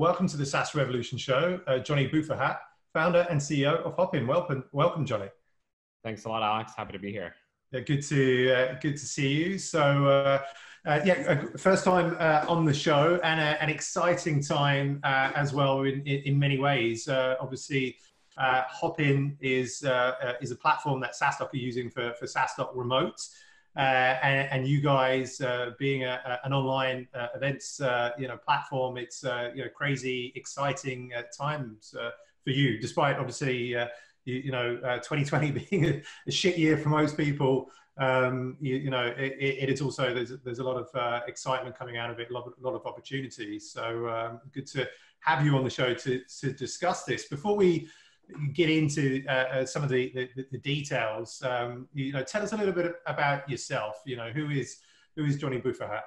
welcome to the SaaS Revolution show. Johnny Boufarhat, founder and CEO of Hopin. Welcome, Johnny. Thanks a lot, Alex. Happy to be here. Yeah, good to see you. So, first time on the show, and an exciting time as well in many ways. Obviously, Hopin is a platform that SaaStock are using for SaaStock Remote. And you guys being an online events platform, it's crazy exciting times for you, despite obviously 2020 being a shit year for most people. It is also there's a lot of excitement coming out of it, a lot of opportunities. So good to have you on the show to discuss this. Before we get into some of the details, tell us a little bit about yourself. Who is Johnny Boufarhat?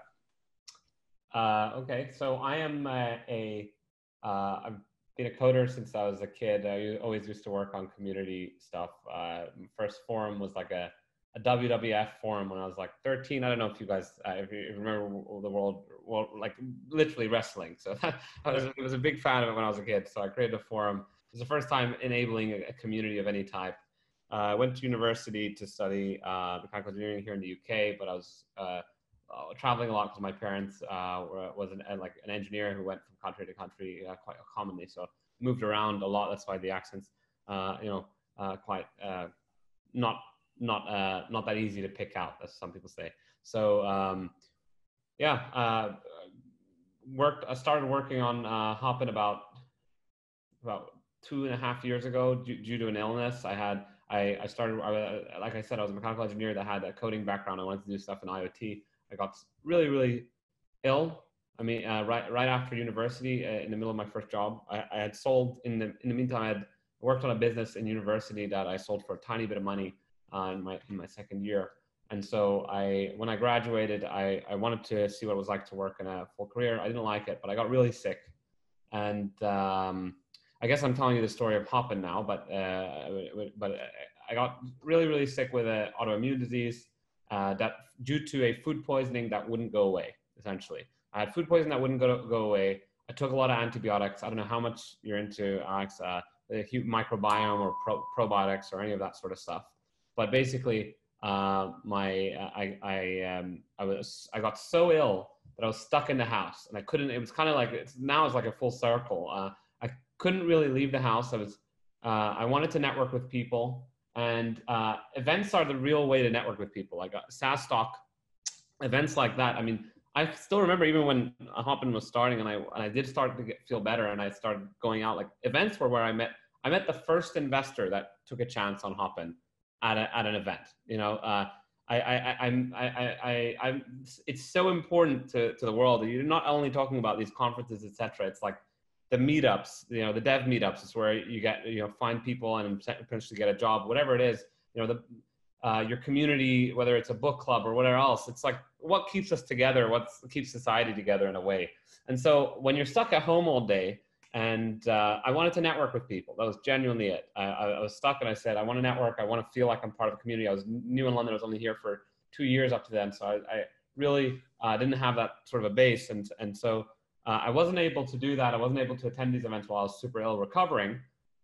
Okay, so I am I've been a coder since I was a kid. I always used to work on community stuff. First forum was like a WWF forum when I was like 13. I don't know if you guys if you remember the world, like literally wrestling. So I was a big fan of it when I was a kid. So I created a forum. It was the first time enabling a community of any type. I went to university to study mechanical engineering here in the UK, but I was traveling a lot because my parents was an engineer who went from country to country quite commonly. So moved around a lot. That's why the accents, quite not that easy to pick out, as some people say. So I started working on Hopin about 2.5 years ago due to an illness. I started, like I said, I was a mechanical engineer that had a coding background. I wanted to do stuff in IoT. I got really, really ill. I mean, right after university, in the middle of my first job, I had sold, in the meantime, I had worked on a business in university that I sold for a tiny bit of money in my second year. And so when I graduated, I wanted to see what it was like to work in a full career. I didn't like it, but I got really sick. And I guess I'm telling you the story of Hopin now, but I got really, really sick with an autoimmune disease that due to a food poisoning that wouldn't go away, essentially. I had food poisoning that wouldn't go away. I took a lot of antibiotics. I don't know how much you're into, Alex, the microbiome or probiotics or any of that sort of stuff. But basically, I got so ill that I was stuck in the house, and I couldn't. It was kind of like now it's like a full circle. I couldn't really leave the house. I wanted to network with people, and events are the real way to network with people. Like SaaStock, events like that. I mean, I still remember even when Hopin was starting, and I did start to feel better, and I started going out. Like events were where I met the first investor that took a chance on Hopin at an event. It's so important to the world. You're not only talking about these conferences, etc. It's like the meetups, the dev meetups is where you get, find people and potentially get a job, whatever it is, your community, whether it's a book club or whatever else. It's like what keeps us together, what keeps society together in a way. And so when you're stuck at home all day, and I wanted to network with people. That was genuinely it. I was stuck, and I said, I want to network. I want to feel like I'm part of the community. I was new in London. I was only here for 2 years up to then. So I really didn't have that sort of a base. And so I wasn't able to do that. I wasn't able to attend these events while I was super ill recovering.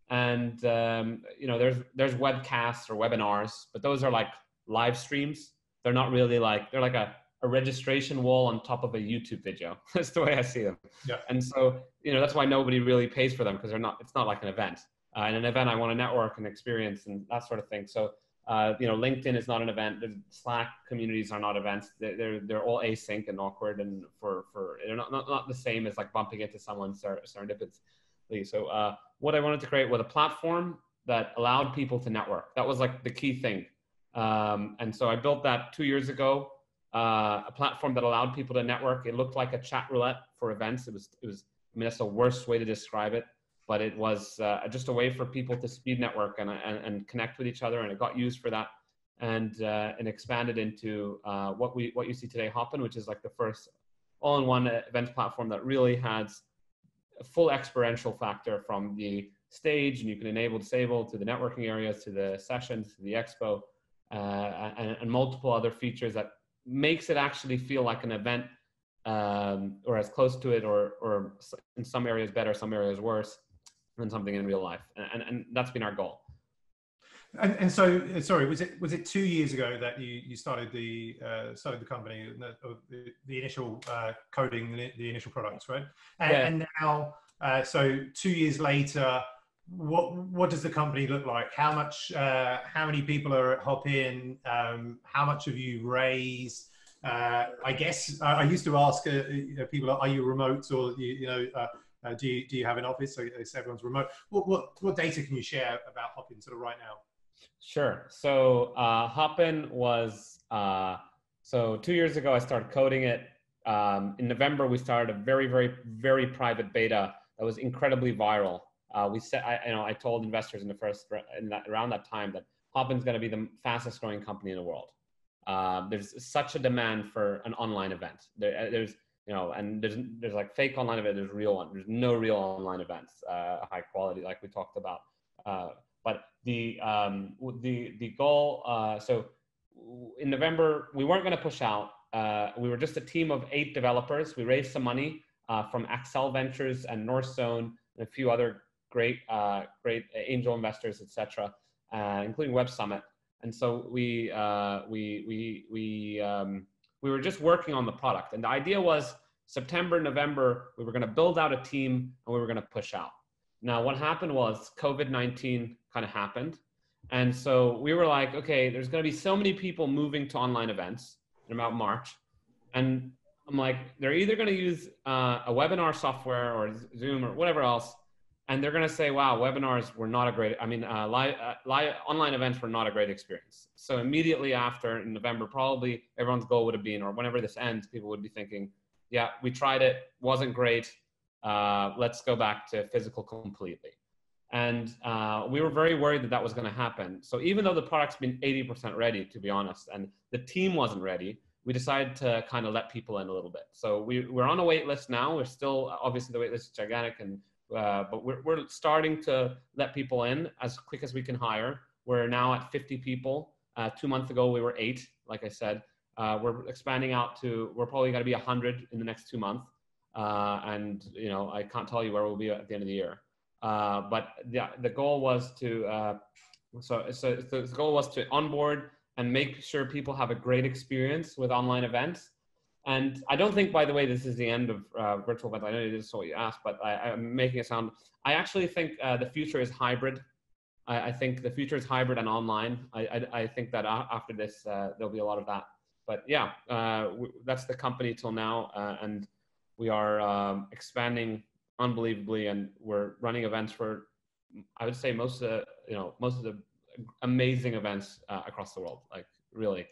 And, there's webcasts or webinars, but those are like live streams. They're not really they're like a registration wall on top of a YouTube video. That's the way I see them. Yeah. And so, that's why nobody really pays for them, because it's not like an event. In an event, I want to network and experience and that sort of thing. So, LinkedIn is not an event. The Slack communities are not events. They're all async and awkward, and they're not the same as like bumping into someone serendipitously. So, what I wanted to create was a platform that allowed people to network. That was like the key thing. And so I built that 2 years ago. A platform that allowed people to network. It looked like a chat roulette for events. It was. I mean, that's the worst way to describe it, but it was just a way for people to speed network and connect with each other. And it got used for that, and expanded into what you see today, Hopin, which is like the first all-in-one events platform that really has a full experiential factor from the stage, and you can enable, disable, to the networking areas, to the sessions, to the expo, and multiple other features that makes it actually feel like an event or as close to it, or in some areas better, some areas worse than something in real life. And that's been our goal. And so, sorry, was it 2 years ago that you started the company, the initial coding, the initial products, right? And now, so 2 years later, what does the company look like? How many people are at Hopin? How much have you raised? I guess I used to ask people, are you remote, or do you have an office? So everyone's remote. What data can you share about Hopin sort of right now? Sure. So Hopin was, so 2 years ago, I started coding it. In November, we started a very, very, very private beta that was incredibly viral. I told investors around that time that Hopin's going to be the fastest growing company in the world. There's such a demand for an online event. There's like fake online event, there's real one. There's no real online events, high quality, like we talked about. But the goal, so in November, we weren't going to push out. We were just a team of 8 developers. We raised some money from Accel Ventures and Northzone and a few other great angel investors, etc., including Web Summit. And so we were just working on the product. And the idea was September, November, we were going to build out a team and we were going to push out. Now, what happened was COVID-19 kind of happened. And so we were like, okay, there's going to be so many people moving to online events in about March. And I'm like, they're either going to use a webinar software or Zoom or whatever else. And they're going to say, wow, webinars were not a great, live online events were not a great experience. So immediately after, in November, probably everyone's goal would have been, or whenever this ends, people would be thinking, yeah, we tried it, wasn't great. Let's go back to physical completely. And we were very worried that was going to happen. So even though the product's been 80% ready, to be honest, and the team wasn't ready, we decided to kind of let people in a little bit. So we're on a wait list now. We're still, obviously the wait list is gigantic, but we're starting to let people in as quick as we can hire. We're now at 50 people. 2 months ago, we were 8, like I said. We're expanding out to, we're probably going to be 100 in the next 2 months. And I can't tell you where we'll be at the end of the year. But yeah, the goal was to the goal was to onboard and make sure people have a great experience with online events. And I don't think, by the way, this is the end of virtual events. I know this is what you asked, but I'm making it sound. I actually think the future is hybrid. I think the future is hybrid and online. I think that after this, there'll be a lot of that. But yeah, that's the company till now, and we are expanding unbelievably, and we're running events for, I would say, most of the amazing events across the world. Like really,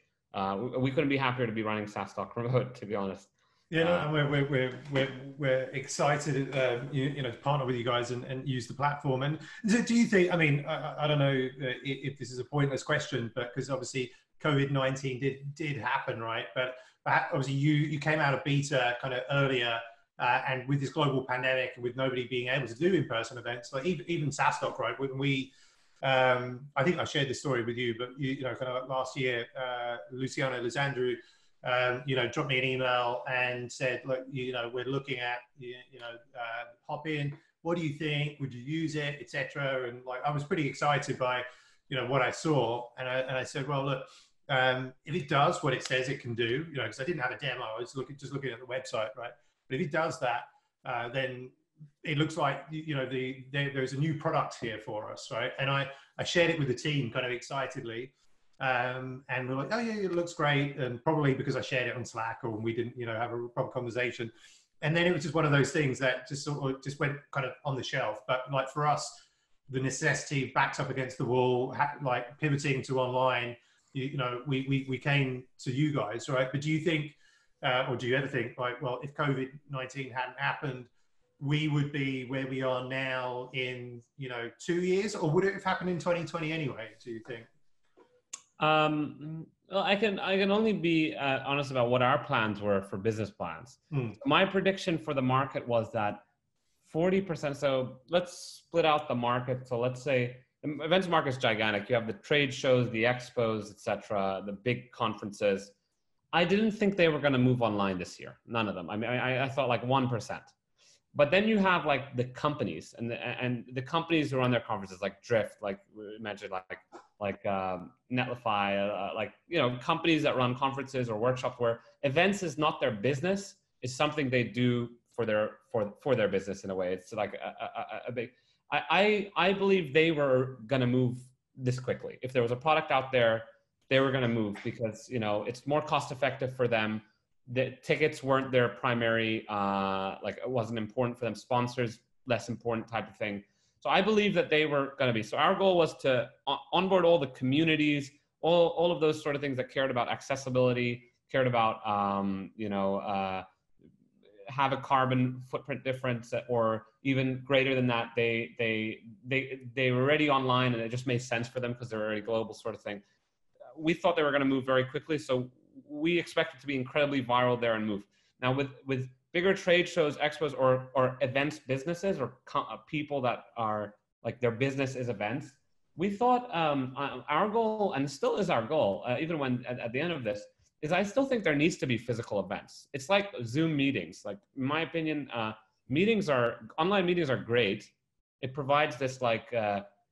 we couldn't be happier to be running SaaStock remote, to be honest. Yeah, and we're excited, to partner with you guys and use the platform. And do you think? I mean, I don't know if this is a pointless question, but because obviously COVID-19 did happen, right? But obviously you came out of beta kind of earlier. And with this global pandemic and with nobody being able to do in-person events, like even SaaStock, right? When we, I think I shared this story with you, but kind of last year, Luciano Lisandro, dropped me an email and said, look, we're looking at, Hopin. What do you think? Would you use it, etc.? And like, I was pretty excited by, what I saw, and I said, well, look, if it does what it says it can do, because I didn't have a demo, I was just looking at the website, right? But if it does that, then it looks like there's a new product here for us, right? And I shared it with the team kind of excitedly, and we're like, oh yeah, it looks great, and probably because I shared it on Slack or we didn't have a proper conversation, and then it was just one of those things that just sort of just went kind of on the shelf. But like for us, the necessity backed up against the wall, like pivoting to online, we came to you guys, right? But do you think? Or do you ever think, like, well, if COVID-19 hadn't happened, we would be where we are now in, 2 years, or would it have happened in 2020 anyway? Do you think? Well, I can only be honest about what our plans were for business plans. My prediction for the market was that 40%. So let's split out the market. So let's say the events market is gigantic. You have the trade shows, the expos, etc., the big conferences. I didn't think they were going to move online this year. None of them. I mean, I thought like 1%. But then you have like the companies and the companies who run their conferences, like Drift, like we mentioned, like Netlify, like, you know, companies that run conferences or workshops where events is not their business, it's something they do for their business in a way. It's like a big. I believe they were going to move this quickly. If there was a product out there, they were going to move because, you know, it's more cost effective for them. The tickets weren't their primary, like it wasn't important for them. Sponsors, less important type of thing. So I believe that they were going to be. So our goal was to onboard all the communities, all of those sort of things that cared about accessibility, cared about, you know, have a carbon footprint difference, or even greater than that. They were already online and it just made sense for them because they're already global sort of thing. We thought they were going to move very quickly. So we expect it to be incredibly viral there and move. Now with bigger trade shows, expos, or events businesses, or people that are like their business is events, we thought our goal, and still is our goal, even when at the end of this, is I still think there needs to be physical events. It's like Zoom meetings. Like, in my opinion, online meetings are great. It provides this like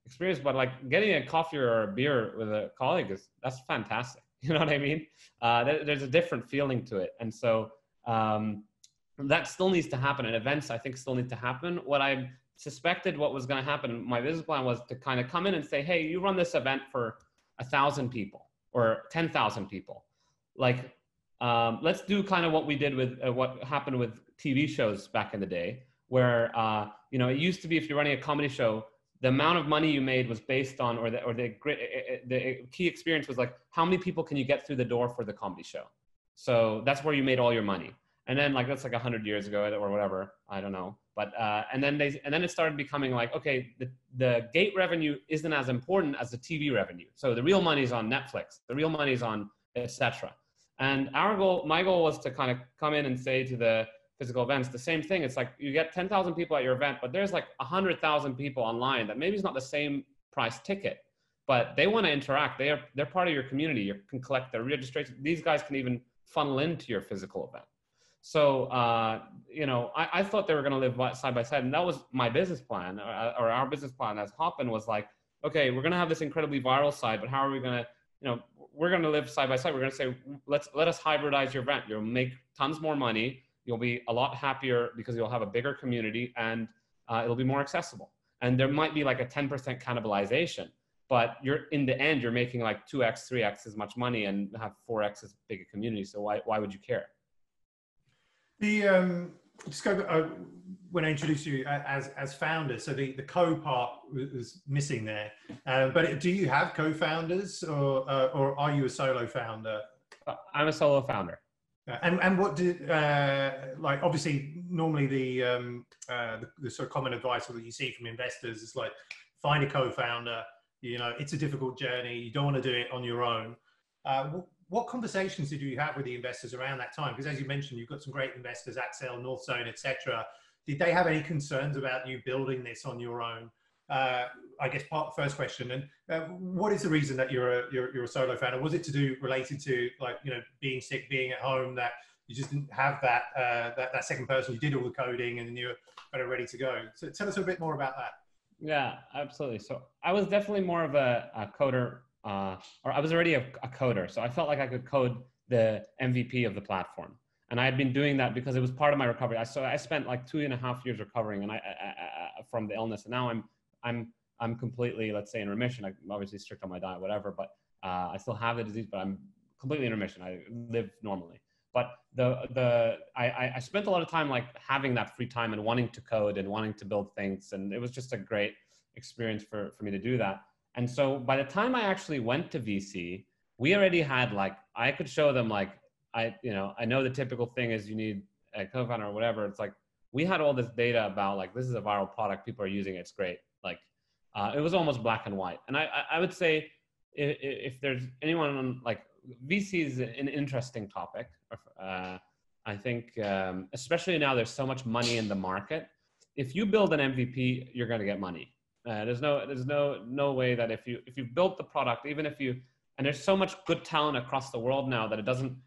experience, but like getting a coffee or a beer with a colleague that's fantastic. You know what I mean? There's a different feeling to it. And so that still needs to happen. And events, I think, still need to happen. What I suspected what was going to happen, my business plan was to kind of come in and say, hey, you run this event for 1,000 people or 10,000 people. Like, let's do kind of what we did with what happened with TV shows back in the day, where, you know, it used to be if you're running a comedy show, the amount of money you made was based on, or the key experience was like, how many people can you get through the door for the comedy show? So that's where you made all your money. And then like, that's like 100 years ago or whatever, I don't know. But, and then it started becoming like, okay, the gate revenue isn't as important as the TV revenue. So the real money is on Netflix, the real money is on et cetera. And my goal was to kind of come in and say to the physical events, the same thing. It's like you get 10,000 people at your event, but there's like 100,000 people online that maybe it's not the same price ticket, but they want to interact. They're part of your community. You can collect their registration. These guys can even funnel into your physical event. So, you know, I thought they were going to live side by side. And that was my business plan, or our business plan as Hopin was like, okay, we're going to have this incredibly viral side, but how are we going to, you know, we're going to live side by side. We're going to say, let us hybridize your event. You'll make tons more money. You'll be a lot happier because you'll have a bigger community, and it'll be more accessible. And there might be like a 10% cannibalization, but in the end, you're making like 2x, 3x as much money and have 4x as big a community. So why would you care? Just go when I introduced you as founders. So the co part was missing there. But do you have co-founders, or are you a solo founder? I'm a solo founder. And what did like, obviously normally the sort of common advice that you see from investors is like, find a co-founder. You know, it's a difficult journey. You don't want to do it on your own. What conversations did you have with the investors around that time? Because as you mentioned, you've got some great investors, Accel, North Zone, etc. Did they have any concerns about you building this on your own? I guess first question. And what is the reason that you're a solo founder? Was it related to like, you know, being sick, being at home, that you just didn't have that second person who did all the coding and you're kind of ready to go? So tell us a bit more about that. Yeah, absolutely. So I was definitely more of a coder, or I was already a coder. So I felt like I could code the MVP of the platform. And I had been doing that because it was part of my recovery. So I spent like 2.5 years recovering and from the illness. And now I'm completely, let's say, in remission. I'm obviously strict on my diet, whatever, but I still have the disease, but I'm completely in remission. I live normally. But I spent a lot of time like having that free time and wanting to code and wanting to build things. And it was just a great experience for me to do that. And so by the time I actually went to VC, we already had like, I could show them like, I know the typical thing is you need a co-founder or whatever. It's like, we had all this data about like, this is a viral product. People are using it. It's great. Like, it was almost black and white. And I would say if there's anyone on like, VC is an interesting topic. I think, especially now there's so much money in the market. If you build an MVP, you're going to get money. There's no way that if you built the product, even if you And there's so much good talent across the world now that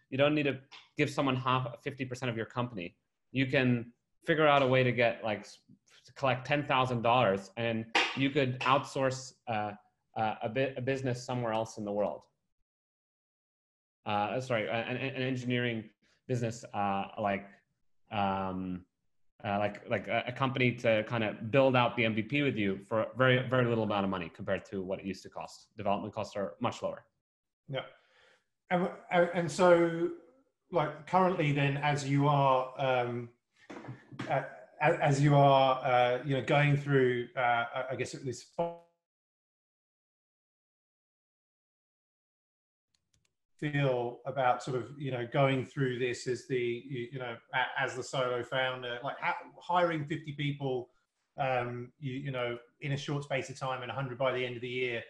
you don't need to give someone 50% of your company. You can figure out a way to to collect $10,000 and you could outsource a business somewhere else in the world. An engineering business like a company to kind of build out the MVP with you for very, very little amount of money compared to what it used to cost. Development costs are much lower. Yeah. And so like currently then, as you are going through, I guess this feel about sort of, going through this as as the solo founder, like hiring 50 people, in a short space of time and 100 by the end of the year.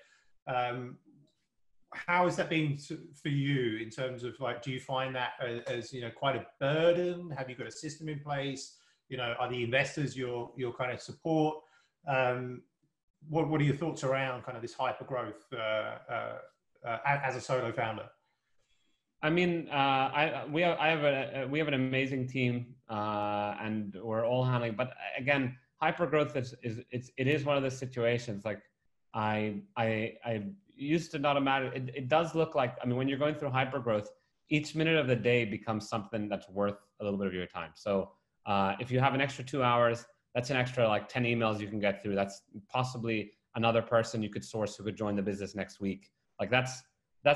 How has that been for you in terms of like, do you find that as quite a burden? Have you got a system in place? Are the investors your kind of support? What are your thoughts around kind of this hyper growth as a solo founder? I mean, we have an amazing team, and we're all handling. But again, hypergrowth is one of the situations. Like, I used to not imagine. It does look like. I mean, when you're going through hypergrowth, each minute of the day becomes something that's worth a little bit of your time. So if you have an extra 2 hours, that's an extra like 10 emails you can get through. That's possibly another person you could source who could join the business next week. Like that's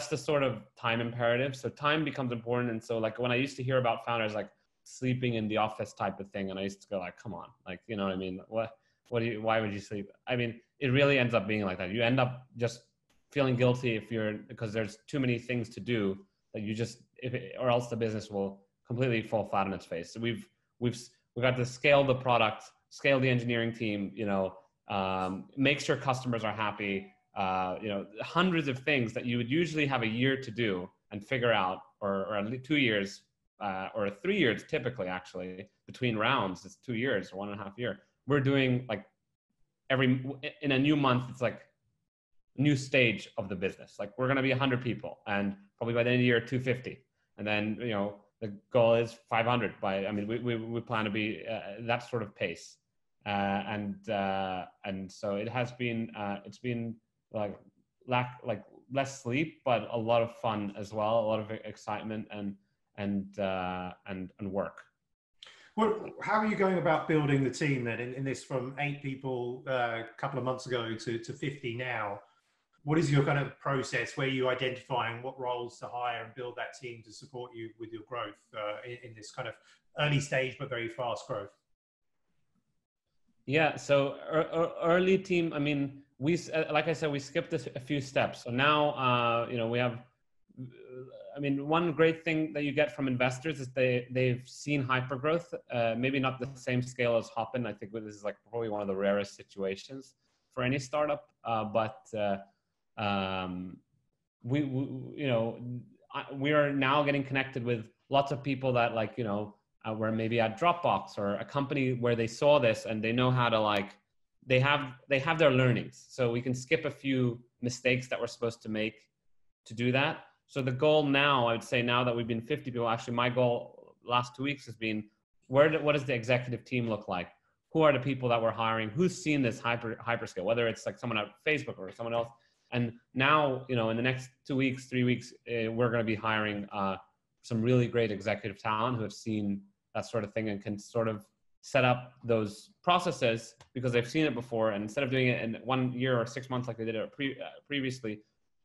the sort of time imperative. So time becomes important. And so like when I used to hear about founders like sleeping in the office type of thing, and I used to go like, come on, like, you know what I mean? Why would you sleep? I mean, it really ends up being like that. You end up just feeling guilty because there's too many things to do that you just, or else the business will completely fall flat on its face. So we've got to scale the product, scale the engineering team, make sure customers are happy, hundreds of things that you would usually have a year to do and figure out, or at least 2 years, or 3 years typically, actually, between rounds. It's 2 years or 1.5 years. We're doing like in a new month, it's like a new stage of the business. Like we're going to be 100 people and probably by the end of the year, 250. And then, the goal is 500 we plan to be that sort of pace. And so it has been, it's been like less sleep, but a lot of fun as well, a lot of excitement and work. Well, how are you going about building the team then in this from 8 people a couple of months ago to 50 now? What is your kind of process where you identifying what roles to hire and build that team to support you with your growth in this kind of early stage but very fast growth? Yeah, so early team, I mean, like I said, we skipped a few steps. So now, we have, one great thing that you get from investors is they've seen hypergrowth, maybe not the same scale as Hopin. I think this is like probably one of the rarest situations for any startup, but we are now getting connected with lots of people that were maybe at Dropbox or a company where they saw this and they know how to they have their learnings. So we can skip a few mistakes that we're supposed to make to do that. So the goal now, I would say now that we've been 50 people, actually my goal last 2 weeks has been, what does the executive team look like? Who are the people that we're hiring? Who's seen this hyperscale, whether it's like someone at Facebook or someone else. And now, in the next 2 weeks, 3 weeks, we're going to be hiring some really great executive talent who have seen that sort of thing and can sort of set up those processes because they've seen it before. And instead of doing it in 1 year or 6 months like they did it previously,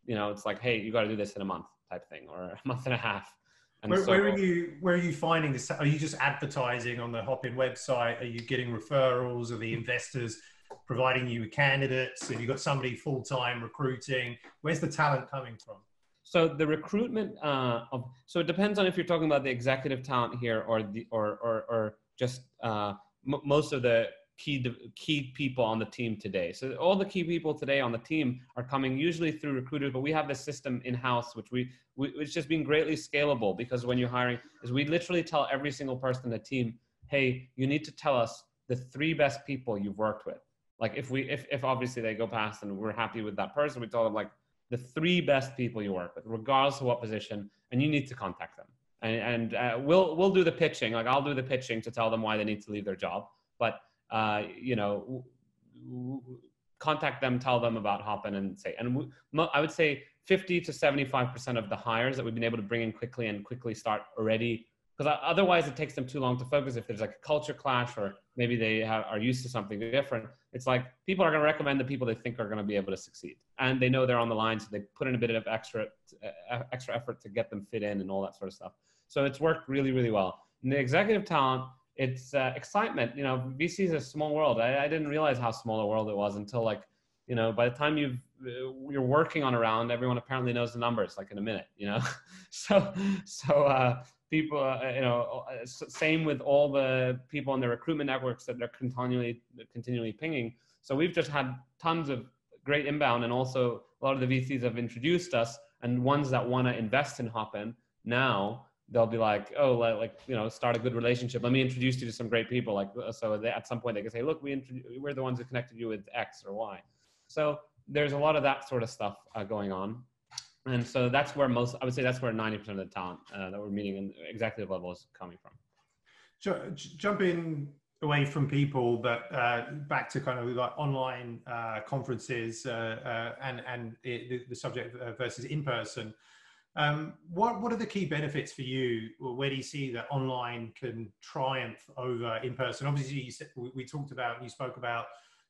it's like, hey, you got to do this in a month type thing or a month and a half. And where are you finding this? Are you just advertising on the Hopin website? Are you getting referrals? Are the investors providing you with candidates? Have you got somebody full-time recruiting? Where's the talent coming from? So the recruitment so it depends on if you're talking about the executive talent here or just most of the key people on the team today. So all the key people today on the team are coming usually through recruiters, but we have this system in-house, which it's just been greatly scalable because when you're hiring, is we literally tell every single person in the team, hey, you need to tell us the 3 best people you've worked with. Like if obviously they go past and we're happy with that person, we tell them like, the 3 best people you work with, regardless of what position, and you need to contact them. And we'll do the pitching. Like I'll do the pitching to tell them why they need to leave their job. But you know, contact them, tell them about Hopin, and say. And I would say 50 to 75% of the hires that we've been able to bring in quickly and quickly start already. Because otherwise it takes them too long to focus. If there's like a culture clash, or maybe they are used to something different, it's like people are going to recommend the people they think are going to be able to succeed. And they know they're on the line, so they put in a bit of extra effort to get them fit in and all that sort of stuff. So it's worked really, really well. And the executive talent, it's excitement. You know, VC is a small world. I didn't realize how small a world it was until, like, you know, by the time you're working on a round, everyone apparently knows the numbers like in a minute, you know? so people, you know, same with all the people in the recruitment networks that they're continually pinging. So we've just had tons of great inbound, and also a lot of the VCs have introduced us, and ones that want to invest in Hopin now, they'll be like, oh, like, you know, start a good relationship. Let me introduce you to some great people. Like, so they, at some point they can say, look, we're the ones who connected you with X or Y. So there's a lot of that sort of stuff going on. And so that's where I would say that's where 90% of the talent that we're meeting in executive level is coming from. Jumping away from people, but back to kind of like online conferences and the subject versus in person. What are the key benefits for you? Where do you see that online can triumph over in person? Obviously, we talked about, you spoke about,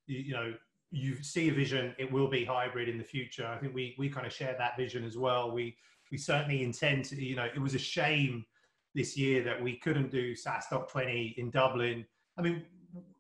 you know, you see a vision, it will be hybrid in the future. I think we kind of share that vision as well. We certainly intend to, you know, it was a shame this year that we couldn't do SaaStock 20 in Dublin. I mean,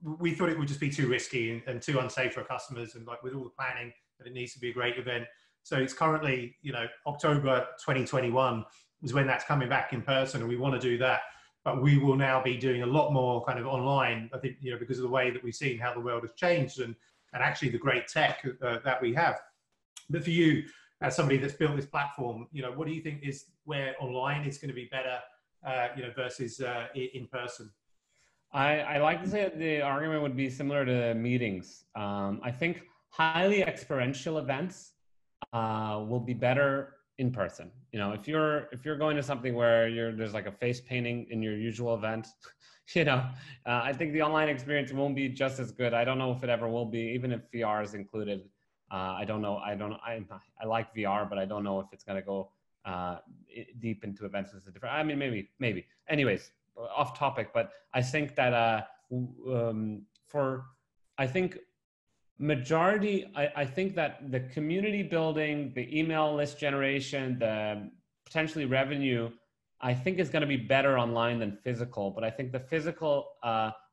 we thought it would just be too risky and too unsafe for customers, and like with all the planning that it needs to be a great event. So it's currently, you know, October 2021 is when that's coming back in person, and we want to do that. But we will now be doing a lot more kind of online, I think, you know, because of the way that we've seen how the world has changed and actually the great tech that we have. But for you, as somebody that's built this platform, you know, what do you think is where online is going to be better, you know, versus in person? I like to say that the argument would be similar to meetings. I think highly experiential events will be better in person. You know, if you're going to something where there's like a face painting in your usual event, you know, I think the online experience won't be just as good. I don't know if it ever will be, even if VR is included. I don't know. I like VR, but I don't know if it's going to go deep into events. It's a different. I mean, maybe. Anyways, off topic, but I think that I think that the community building, the email list generation, the potentially revenue, I think is going to be better online than physical. But I think the physical,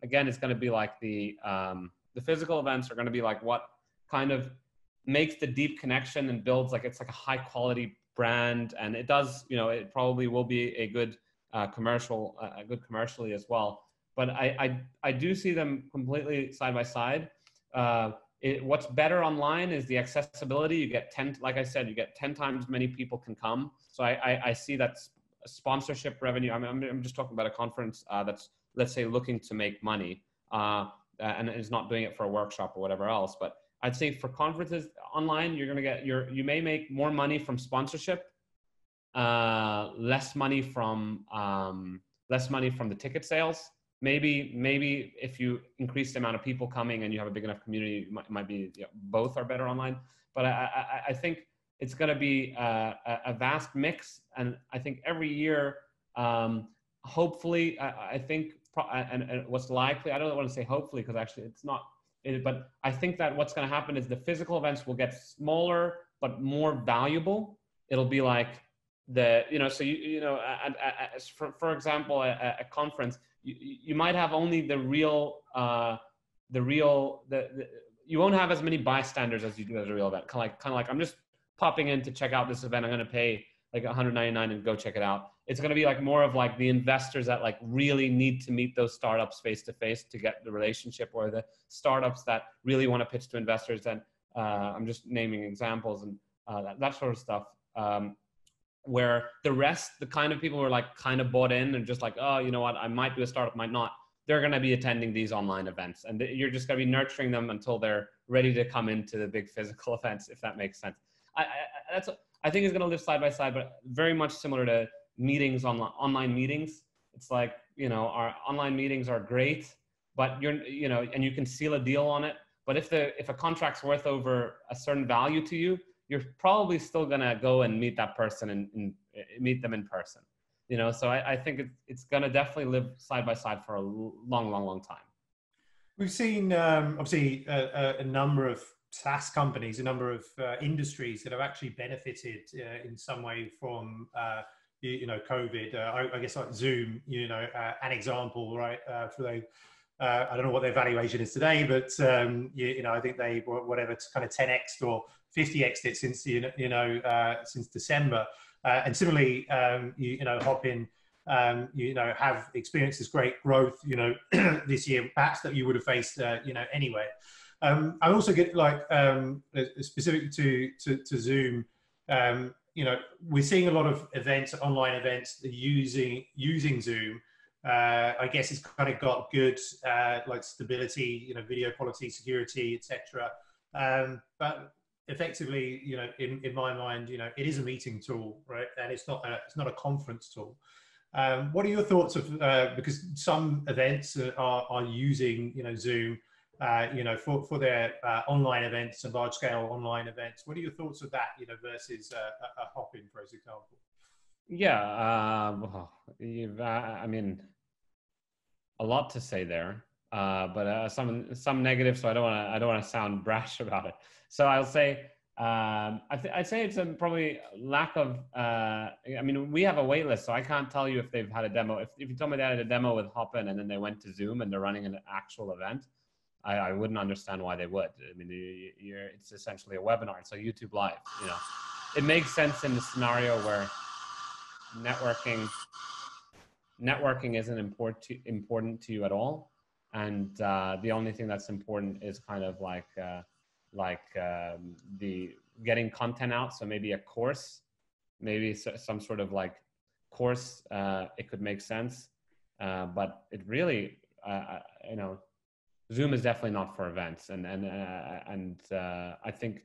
again, is going to be like the physical events are going to be like what kind of makes the deep connection and builds like, it's like a high quality brand. And it does, you know, it probably will be a good commercially as well. But I do see them completely side by side. What's better online is the accessibility. You get 10, like I said, you get 10 times many people can come. So I see that sponsorship revenue. I'm just talking about a conference that's, let's say, looking to make money and is not doing it for a workshop or whatever else. But I'd say for conferences online, you're going to get you may make more money from sponsorship, less money from the ticket sales. Maybe if you increase the amount of people coming and you have a big enough community, it might be, you know, both are better online. But I think it's going to be a vast mix. And I think every year, hopefully, I think, and what's likely, I don't want to say hopefully, because actually it's not, but I think that what's going to happen is the physical events will get smaller, but more valuable. It'll be like so for example, a conference, you might have only you won't have as many bystanders as you do at a real event. Kind of like I'm just popping in to check out this event. I'm going to pay like $199 and go check it out. It's going to be like more of like the investors that like really need to meet those startups face to face to get the relationship, or the startups that really want to pitch to investors. And I'm just naming examples and that sort of stuff. Where the rest, the kind of people who are like kind of bought in and just like, oh, you know what, I might do a startup, might not. They're going to be attending these online events, and you're just going to be nurturing them until they're ready to come into the big physical events, if that makes sense. I think it's going to live side by side, but very much similar to meetings, online meetings. It's like, you know, our online meetings are great, but you know, and you can seal a deal on it. But if a contract's worth over a certain value to you, you're probably still going to go and meet that person and meet them in person. You know, so I think it's going to definitely live side by side for a long time. We've seen obviously a number of SaaS companies, a number of industries that have actually benefited in some way from you know, COVID. I guess like Zoom, you know, an example, right? For the I don't know what their valuation is today, but you know, I think they whatever kind of 10x or 50x it since since December. And similarly, you know, Hopin, you know, have experienced this great growth, you know, this year, perhaps that you would have faced, you know, anyway. I also get like specific to Zoom. You know, we're seeing a lot of events, online events, using Zoom. I guess it's kind of got good like stability, you know, video quality, security, etc. But effectively, you know, in my mind, you know, it is a meeting tool, right? And it's not a conference tool. What are your thoughts of because some events are using, you know, Zoom, you know, for their online events and large scale online events? What are your thoughts of that, you know, versus a Hopin, for example? Yeah, well, I mean, a lot to say there, but some negative. So I don't want to sound brash about it. So I'll say I'd say it's probably lack of. I mean, we have a wait list, so I can't tell you if they've had a demo. If you told me they had a demo with Hopin and then they went to Zoom and they're running an actual event, I wouldn't understand why they would. I mean, it's essentially a webinar. It's a YouTube Live. You know, it makes sense in the scenario where networking isn't important to you at all, and the only thing that's important is kind of like the getting content out. So maybe a course, maybe some sort of like course, it could make sense, but it really, you know, Zoom is definitely not for events, and I think.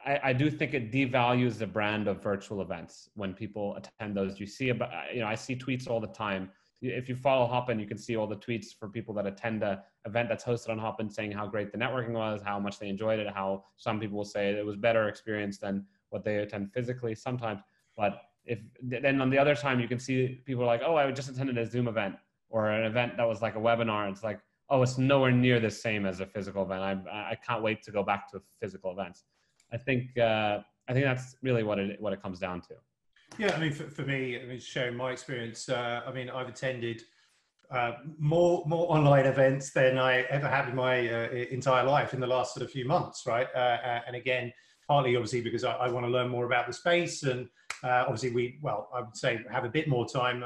I do think it devalues the brand of virtual events when people attend those. You see, you know, I see tweets all the time. If you follow Hopin, you can see all the tweets for people that attend an event that's hosted on Hopin saying how great the networking was, how much they enjoyed it, how some people will say it was better experience than what they attend physically sometimes. But then on the other time, you can see people like, oh, I just attended a Zoom event or an event that was like a webinar. It's like, oh, it's nowhere near the same as a physical event. I can't wait to go back to physical events. I think that's really what it comes down to. Yeah, I mean, for me, I mean, sharing my experience, I mean, I've attended more online events than I ever have in my entire life in the last sort of few months, right? And again, partly obviously because I want to learn more about the space, and obviously I would say have a bit more time.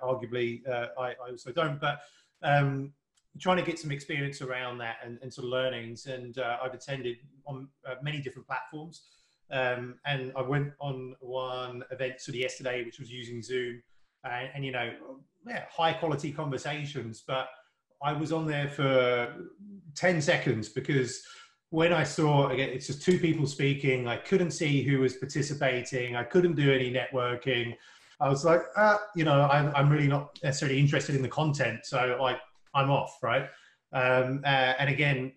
Arguably, I also don't, but trying to get some experience around that and sort of learnings. And I've attended on many different platforms. And I went on one event sort of yesterday, which was using Zoom, and you know, yeah, high quality conversations, but I was on there for 10 seconds because when I saw, again, it's just two people speaking, I couldn't see who was participating. I couldn't do any networking. I was like, you know, I'm really not necessarily interested in the content. So like, I'm off, right? And again,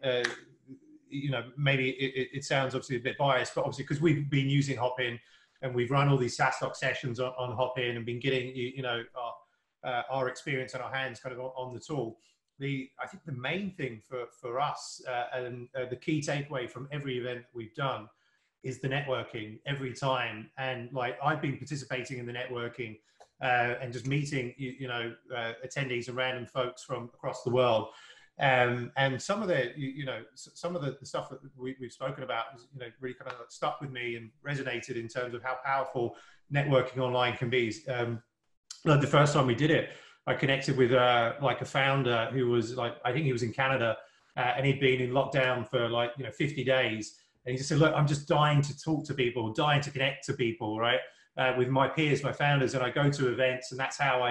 you know, maybe it sounds obviously a bit biased, but obviously because we've been using Hopin and we've run all these SaaStock sessions on Hopin and been getting, you know, our experience in our hands kind of on the tool. I think the main thing for us and the key takeaway from every event that we've done is the networking every time. And like, I've been participating in the networking and just meeting, you know, attendees and random folks from across the world. And some of the, you know, some of the stuff that we've spoken about, you know, really kind of stuck with me and resonated in terms of how powerful networking online can be. Like the first time we did it, I connected with like a founder who was like, I think he was in Canada and he'd been in lockdown for like, you know, 50 days. And he just said, look, I'm just dying to talk to people, dying to connect to people, right? With my peers, my founders, and I go to events, and that's how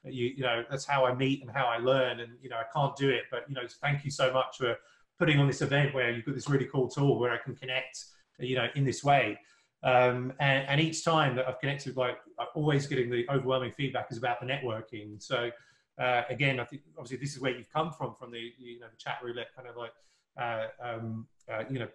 you know, that's how I meet and how I learn. And, you know, I can't do it, but, you know, thank you so much for putting on this event where you've got this really cool tool where I can connect, you know, in this way. And each time that I've connected, like I'm always getting the overwhelming feedback is about the networking. So again, I think obviously this is where you've come from the the chat roulette kind of like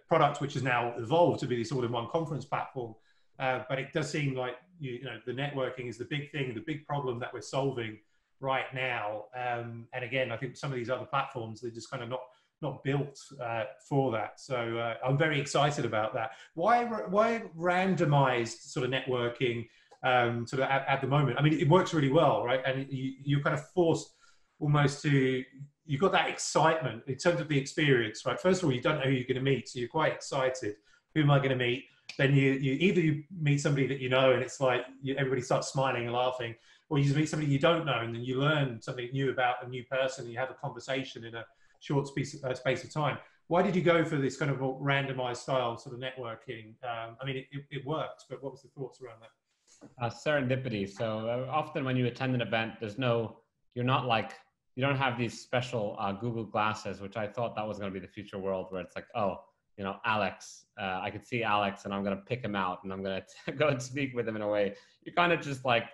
product, which has now evolved to be this all-in-one conference platform. But it does seem like the networking is the big thing, the big problem that we're solving right now. And again, I think some of these other platforms, they're just kind of not built for that. So I'm very excited about that. Why randomized sort of networking sort of at the moment? I mean, it works really well, right? And you're kind of forced almost to, you've got that excitement in terms of the experience, right? First of all, you don't know who you're going to meet, so you're quite excited. Who am I going to meet? Then you either you meet somebody that you know and it's like everybody starts smiling and laughing, or you just meet somebody you don't know and then you learn something new about a new person and you have a conversation in a short space of time. Why did you go for this kind of randomized style sort of networking? I mean, it works, but what was the thoughts around that? Serendipity. So often when you attend an event, you don't have these special Google glasses, which I thought that was going to be the future world where it's like, oh, Alex, I could see Alex and I'm going to pick him out and I'm going to go and speak with him in a way. You're kind of just like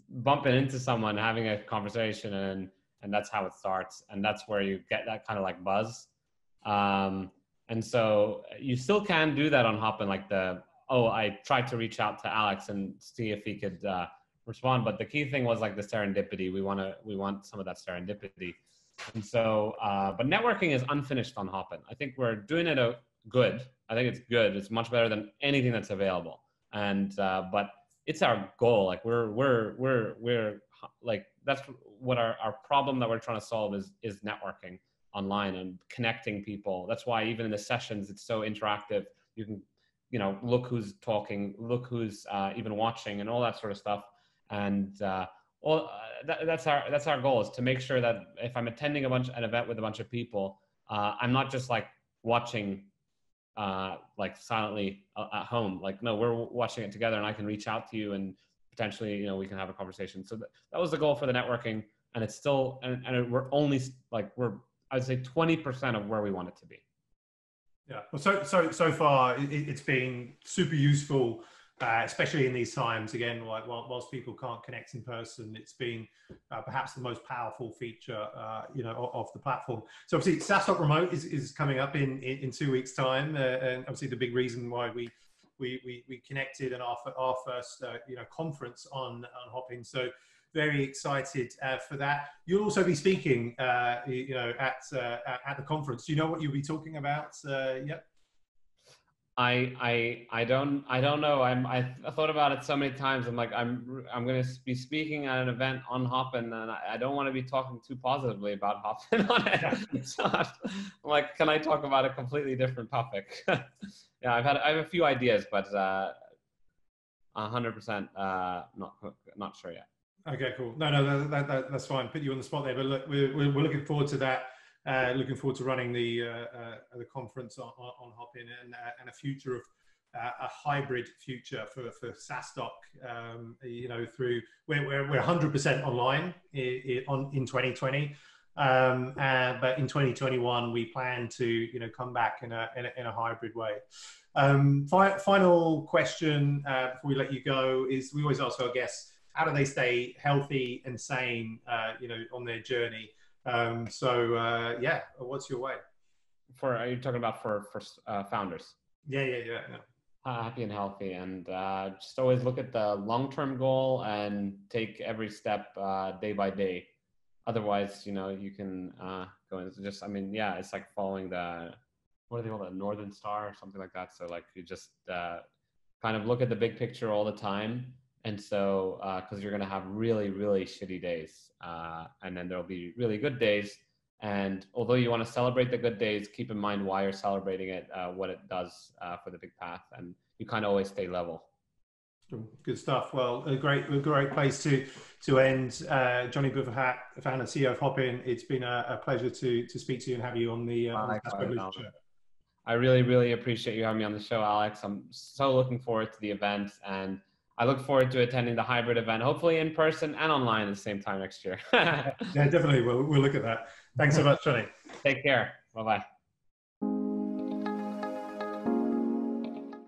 bumping into someone, having a conversation, and that's how it starts. And that's where you get that kind of like buzz. And so you still can do that on Hopin, like I tried to reach out to Alex and see if he could respond. But the key thing was like the serendipity. We want some of that serendipity. And so, but networking is unfinished on Hopin. I think we're doing it good. I think it's good. It's much better than anything that's available. And, but it's our goal. Like we're like, that's what our problem that we're trying to solve is networking online and connecting people. That's why even in the sessions, it's so interactive. You can, look who's talking, look who's even watching and all that sort of stuff. And that's our goal, is to make sure that if I'm attending an event with a bunch of people, I'm not just like watching like silently at home. Like, no, we're watching it together and I can reach out to you and potentially, we can have a conversation. So that was the goal for the networking, and it's still, and we're only like, I'd say 20% of where we want it to be. Yeah, well, so far it's been super useful, especially in these times. Again, like whilst people can't connect in person, it's been perhaps the most powerful feature, of the platform. So obviously, SaaStock Remote is coming up in 2 weeks' time, and obviously the big reason why we connected in our first conference on Hopin. So very excited for that. You'll also be speaking, at the conference. Do you know what you'll be talking about yet? I don't know. I thought about it so many times. I'm like, I'm going to be speaking at an event on Hopin, and I don't want to be talking too positively about Hopin on it. So I'm like, can I talk about a completely different topic? Yeah, I have a few ideas, but 100% not sure yet. Okay, cool. No, that's fine. Put you on the spot there, but look, we're looking forward to that. Looking forward to running the conference on Hopin and a future of a hybrid future for SaaStock. Through we're 100% online in 2020, but in 2021 we plan to come back in a hybrid way. Final question before we let you go is, we always ask our guests, how do they stay healthy and sane, on their journey? Yeah, what's your way? Are you talking about for founders? Yeah. Happy and healthy, and just always look at the long-term goal and take every step day by day. Otherwise, you can go into just, it's like following what do they call it, Northern Star or something like that. So like you just kind of look at the big picture all the time. And so, because you're going to have really, really shitty days, and then there'll be really good days. And although you want to celebrate the good days, keep in mind why you're celebrating it, what it does for the big path, and you kind of always stay level. Good stuff. Well, a great place to end. Johnny Boufarhat, founder and CEO of Hopin. It's been a pleasure to speak to you and have you on the show. I really, really appreciate you having me on the show, Alex. I'm so looking forward to the event, and I look forward to attending the hybrid event, hopefully in person and online at the same time next year. Yeah, definitely. We'll look at that. Thanks so much, Johnny. Take care. Bye-bye.